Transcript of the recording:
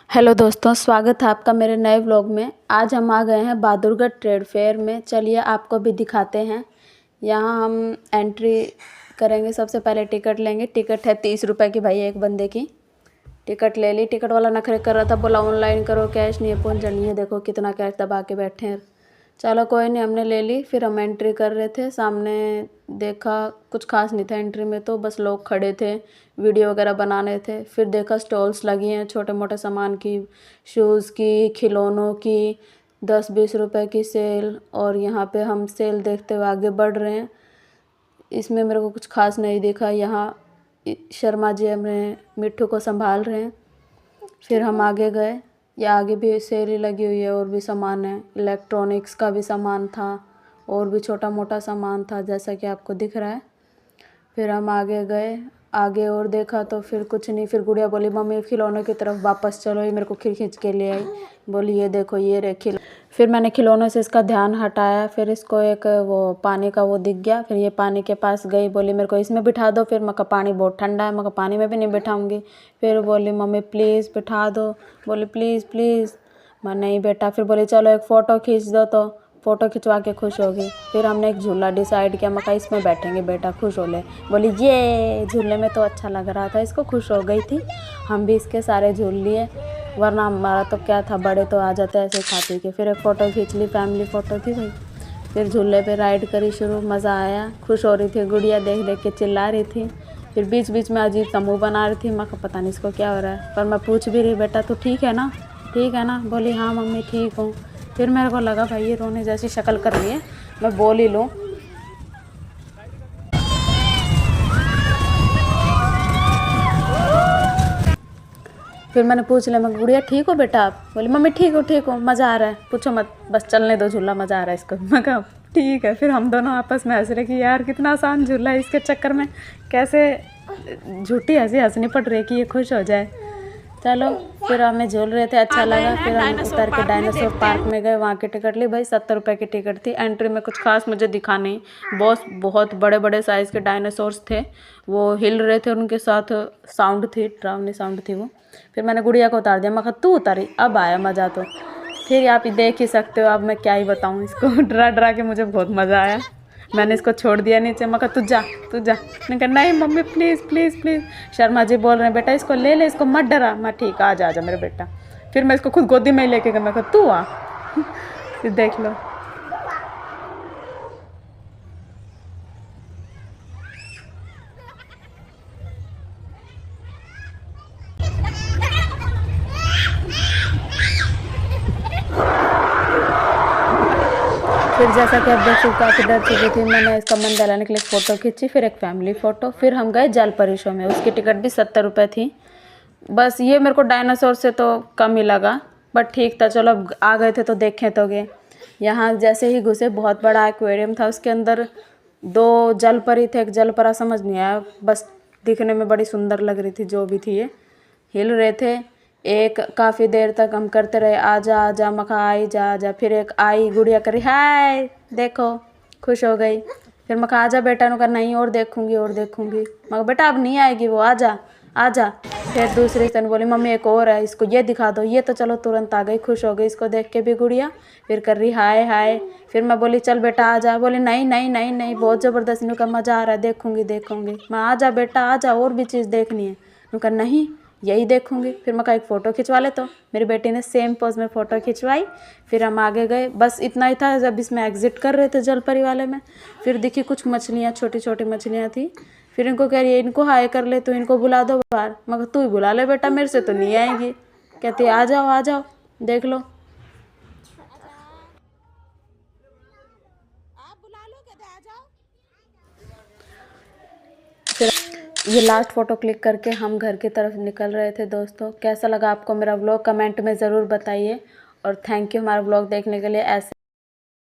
Hello दोस्तों, स्वागत है आपका मेरे नए व्लॉग में। आज हम आ गए हैं बहादुरगढ़ ट्रेड फेयर में। चलिए आपको भी दिखाते हैं। यहाँ हम एंट्री करेंगे। सबसे पहले टिकट लेंगे। टिकट है 30 रुपये की भाई, एक बंदे की। टिकट ले ली। टिकट वाला नखरे कर रहा था, बोला ऑनलाइन करो, कैश नहीं है। पहुँच नहीं है, देखो कितना कैश दबा के बैठे हैं। चलो कोई नहीं, हमने ले ली। फिर हम एंट्री कर रहे थे। सामने देखा कुछ खास नहीं था एंट्री में, तो बस लोग खड़े थे, वीडियो वगैरह बनाने थे। फिर देखा स्टॉल्स लगी हैं छोटे मोटे सामान की, शूज़ की, खिलौनों की, 10-20 रुपए की सेल। और यहाँ पे हम सेल देखते हुए आगे बढ़ रहे हैं। इसमें मेरे को कुछ खास नहीं दिखा। यहाँ शर्मा जी हमें मिट्ठू को संभाल रहे हैं। फिर हम आगे गए। या आगे भी सेल लगी हुई है, और भी सामान है। इलेक्ट्रॉनिक्स का भी सामान था, और भी छोटा मोटा सामान था, जैसा कि आपको दिख रहा है। फिर हम आगे गए। आगे और देखा तो फिर कुछ नहीं। फिर गुड़िया बोली मम्मी खिलौनों की तरफ वापस चलो। ये मेरे को खींच के ले आई, बोली ये देखो ये रे फिर मैंने खिलौनों से इसका ध्यान हटाया। फिर इसको एक वो पानी का वो दिख गया। फिर ये पानी के पास गई, बोली मेरे को इसमें बिठा दो। फिर मैं कहा पानी बहुत ठंडा है, मैं कहा पानी में भी नहीं बिठाऊंगी। फिर बोली मम्मी प्लीज़ बिठा दो। बोली प्लीज़ प्लीज़। मैं नहीं बेटा। फिर बोली चलो एक फ़ोटो खींच दो, तो फ़ोटो खिंचवा के खुश होगी। फिर हमने एक झूला डिसाइड किया। मैं कहा इसमें बैठेंगे बेटा, खुश हो ले। बोली ये झूले में तो अच्छा लग रहा था, इसको खुश हो गई थी। हम भी इसके सारे झूल लिए, वरना हमारा तो क्या था, बड़े तो आ जाते ऐसे खा पी के। फिर एक फ़ोटो खींच ली, फैमिली फ़ोटो थी भाई। फिर झूले पे राइड करी शुरू, मज़ा आया। खुश हो रही थी गुड़िया, देख देख के चिल्ला रही थी। फिर बीच बीच में अजीब सा मुँह बना रही थी। मैं पता नहीं इसको क्या हो रहा है, पर मैं पूछ भी रही बेटा तो ठीक है ना, ठीक है ना। बोली हाँ मम्मी ठीक हूँ। फिर मेरे को लगा भाई ये रोने जैसी शक्ल कर रही है, मैं बोल ही लूँ। फिर मैंने पूछ लिया, मैं गुड़िया ठीक हो बेटा आप? बोली मम्मी ठीक हो, मज़ा आ रहा है, पूछो मत, बस चलने दो झूला, मज़ा आ रहा है इसको। मैं कहा ठीक है। फिर हम दोनों आपस में हंस रहे कि यार कितना आसान झूला है, इसके चक्कर में कैसे झूठी हंसी हंसनी पड़ रही है कि ये खुश हो जाए। चलो फिर हमें झूल रहे थे, अच्छा लगा। फिर हम उतर के डायनासोर पार्क में गए। वहाँ की टिकट ली भाई, 70 रुपये की टिकट थी। एंट्री में कुछ खास मुझे दिखा नहीं। बहुत बड़े बड़े साइज़ के डायनासोर्स थे, वो हिल रहे थे, और उनके साथ साउंड थी, डरावनी साउंड थी वो। फिर मैंने गुड़िया को उतार दिया। मैं कहा तू उतारी, अब आया मज़ा। तो फिर आप देख ही सकते हो, अब मैं क्या ही बताऊँ इसको। डरा डरा के मुझे बहुत मज़ा आया। मैंने इसको छोड़ दिया नीचे। मैं कहा तू जा। मैंने कहा नहीं mummy please please please. Sharma ji बोल रहे हैं बेटा इसको ले ले, इसको मत डरा। मैं ठीक आ जा मेरे बेटा। फिर मैं इसको खुद गोदी में लेके गया। मैं कहा तू आ। फिर देख लो। फिर जैसा कि आप देख सकते काफ़ी डर चुकी थी, मैंने इसका मन दहलाने के लिए फ़ोटो खींची। फिर एक फैमिली फ़ोटो। फिर हम गए जल परी शो में। उसकी टिकट भी 70 रुपये थी। बस ये मेरे को डायनासोर से तो कम ही लगा, बट ठीक था। चलो अब आ गए थे तो देखें तो गए। यहाँ जैसे ही घुसे, बहुत बड़ा एक्वेरियम था। उसके अंदर 2 जल परी थे। एक जल परा समझ नहीं आया, बस दिखने में बड़ी सुंदर लग रही थी। जो भी थी ये हिल रहे थे। एक काफ़ी देर तक हम करते रहे आजा आजा, मखा आई जा आजा। फिर एक आई, गुड़िया करी हाय देखो, खुश हो गई। फिर मखा आजा बेटा, ने कहा नहीं और देखूंगी और देखूंगी। मगर बेटा अब नहीं आएगी वो, आजा आजा। फिर दूसरी तन बोली मम्मी एक और है, इसको ये दिखा दो। ये तो चलो तुरंत आ गई, खुश हो गई इसको देख के भी गुड़िया। फिर कर रही हाय हाय। फिर मैं बोली चल बेटा आ जा। बोली नहीं नहीं नहीं नहीं, बहुत ज़बरदस्त। इनका मज़ा आ रहा है, देखूंगी। मैं आ जा बेटा आ जा, और भी चीज़ देखनी है। उनका नहीं यही देखूंगी। फिर मैं कहा एक फ़ोटो खिंचवा ले, तो मेरी बेटी ने सेम पोज में फ़ोटो खिंचवाई। फिर हम आगे गए। बस इतना ही था। जब इसमें एग्जिट कर रहे थे जलपरी वाले में, फिर दिखी कुछ मछलियाँ, छोटी छोटी मछलियाँ थी। फिर इनको कह रही है इनको हाय कर ले, तो इनको बुला दो बाहर। मगर तू ही बुला ले बेटा, मेरे से तो नहीं आएगी। कहती आ जाओ देख लो। फिर ये लास्ट फ़ोटो क्लिक करके हम घर की तरफ निकल रहे थे। दोस्तों कैसा लगा आपको मेरा व्लॉग, कमेंट में ज़रूर बताइए। और थैंक यू हमारा व्लॉग देखने के लिए। ऐसे